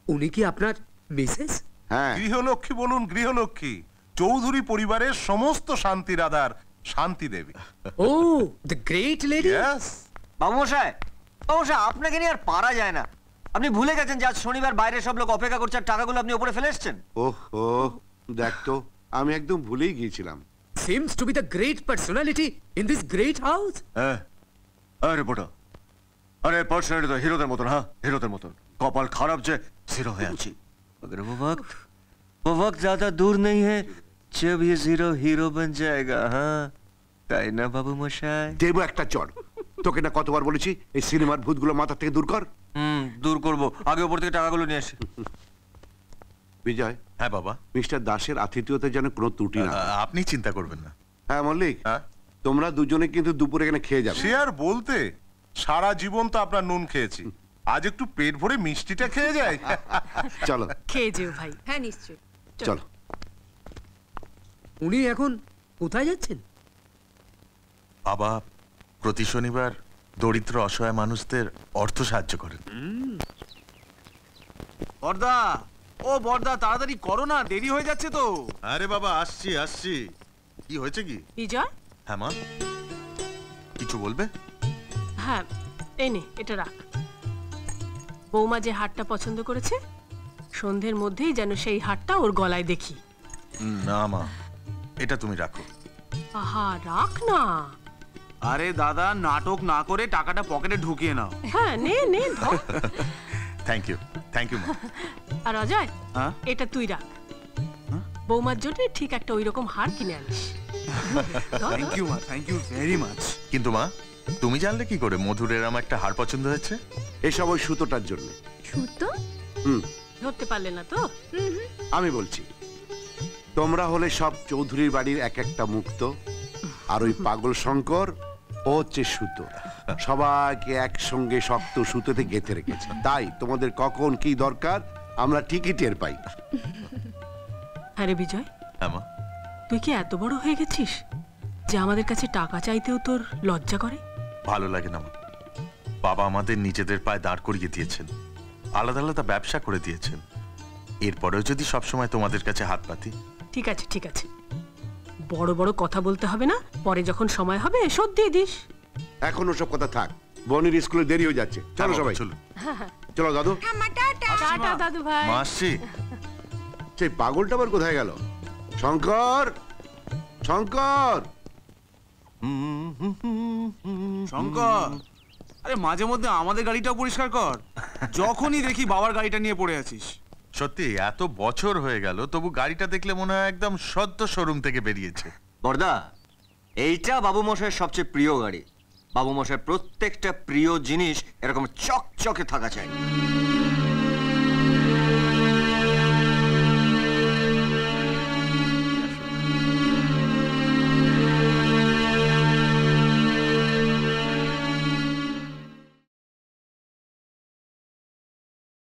উনি কি আপনার মিসেস? হ্যাঁ, গৃহলক্ষ্মী বলুন, গৃহলক্ষ্মী। চৌধুরী পরিবারের সমস্ত শান্তির আধার শান্তি দেবী। ও, the great lady. Yes. Babumoshai, Babumoshai আপনাকে নিয়ে আর পারা যায় না। আপনি ভুলে গেছেন যে আজ শনিবার, বাইরে সব লোক অপেক্ষা করছে, আর টাকাগুলো আপনি উপরে ফেলে এসছেন। ওহো, দেখ তো, আমি একদম ভুলেই গিয়েছিলাম। Seems to be the great personality in this great house. আরে বড়, আরে পার্সোনালিটি তো হিরোদের মতন, হ্যাঁ হিরোদের মতন। কপাল খারাপ যে জিরো হয়ে আছি। मगर वो वक्त ज्यादा दूर नहीं है जब ये जीरो हीरो बन जाएगा। हाँ তাই না বাবু মশাই? দেবো একটা চড়। তোকে না কতবার বলেছি এই সিনেমার ভূতগুলো মাথা থেকে দূর কর। দূর করব, আগে উপর থেকে টাকাগুলো নিয়ে আসি। বিজয়, হ্যাঁ বাবা। মিস্টার দাসের আতিথ্যতে যেন কোনো ত্রুটি না। আপনি চিন্তা করবেন না। হ্যাঁ মল্লিক, হ্যাঁ? তোমরা দুজনে কিন্তু দুপুরে এখানে খেয়ে যাবে। সে আর বলতে, সারা জীবন তো আপনার নুন খেয়েছি, আজ একটু পেট ভরে মিষ্টিটা খেয়ে যায়। চলো খেয়ে যেও ভাই। হ্যাঁ নিশ্চয়ই, চলো। উনি এখন কোথায় যাচ্ছেন? বাবা প্রতি শনিবার দরিদ্র অসহায় মানুষদের অর্থ সাহায্য করেন। বর্দা, ও বর্দা, তাড়াতাড়ি করো না, দেরি হয়ে যাচ্ছে তো। আরে বাবা আসছি আসছি। কি হয়েছে কি? বিজয়, হ্যাঁ মা, কিছু বলবে? হ্যাঁ এই নে, এটা রাখ। বৌমা যে হারটা পছন্দ করেছে, সন্ধ্যের মধ্যেই যেন সেই হারটা ওর গলায় দেখি। না মা, এটা তুমি রাখো। আহা, রাখ না। আরে দাদা, নাটক না করে টাকাটা পকেটে ঢুকিয়ে নাও। হ্যাঁ নে নে, ধর। থ্যাংক ইউ, থ্যাংক ইউ মা। আর অজয়, হ্যাঁ? এটা তুই রাখ। বৌমার জন্য ঠিক একটা ওইরকম হার কিনে আনিস। থ্যাংক ইউ মা, থ্যাংক ইউ ভেরি মাচ। কিন্তু মা, তুমি জানলে কি করে মধুরের আমার একটা হার পছন্দ হয়েছে? এসব ওই সুতোটার জন্য। সুতো ধরতে পারলে না তো? আমি বলছি, তোমরা হলে সব চৌধুরীর বাড়ির এক একটা মুক্ত, আর ওই পাগল শঙ্কর ও হচ্ছে সুতো। সবাইকে একসঙ্গে শক্ত সুতোতে গেঁথে রেখেছে, তাই তোমাদের কখন কি দরকার আমরা ঠিকই টের পাই। আরে বিজয়, হ্যাঁ মা। তুই কি এত বড় হয়ে গেছিস যে আমাদের কাছে টাকা চাইতেও তোর লজ্জা করে? ভালো লাগে না মা। বাবা আমাদের নিজেদের পায়ে দাঁড় করিয়ে দিয়েছেন, আলাদা আলাদা ব্যবসা করে দিয়েছেন। এরপরেও যদি সবসময় তোমাদের কাছে হাত পাতি। ঠিক আছে ঠিক আছে, বড় বড় কথা বলতে হবে না, পরে যখন সময় হবে শোধ দিয়ে দিস। এখন ওসব কথা থাক, বনির স্কুলে দেরি হয়ে যাচ্ছে। চলো সবাই, চলো। চলো দাদু। টাটা দাদু ভাই। মা আসছি। সেই পাগলটা আবার কোথায় গেল? শঙ্কর, শঙ্কর, শঙ্কর, আরে মাঝে মধ্যে আমাদের গাড়িটাও পরিষ্কার কর। যখনই দেখি বাবার গাড়িটা নিয়ে পড়ে আছিস। সত্যি এত বছর হয়ে গেল, তবু গাড়িটা দেখলে মনে হয় একদম সদ্য শোরুম থেকে বেরিয়েছে। বর্দা, এইটা বাবু মশাইয়ের সবচেয়ে প্রিয় গাড়ি। বাবু মশাইয়ের প্রত্যেকটা প্রিয় জিনিস এরকম চকচকে থাকা চাই।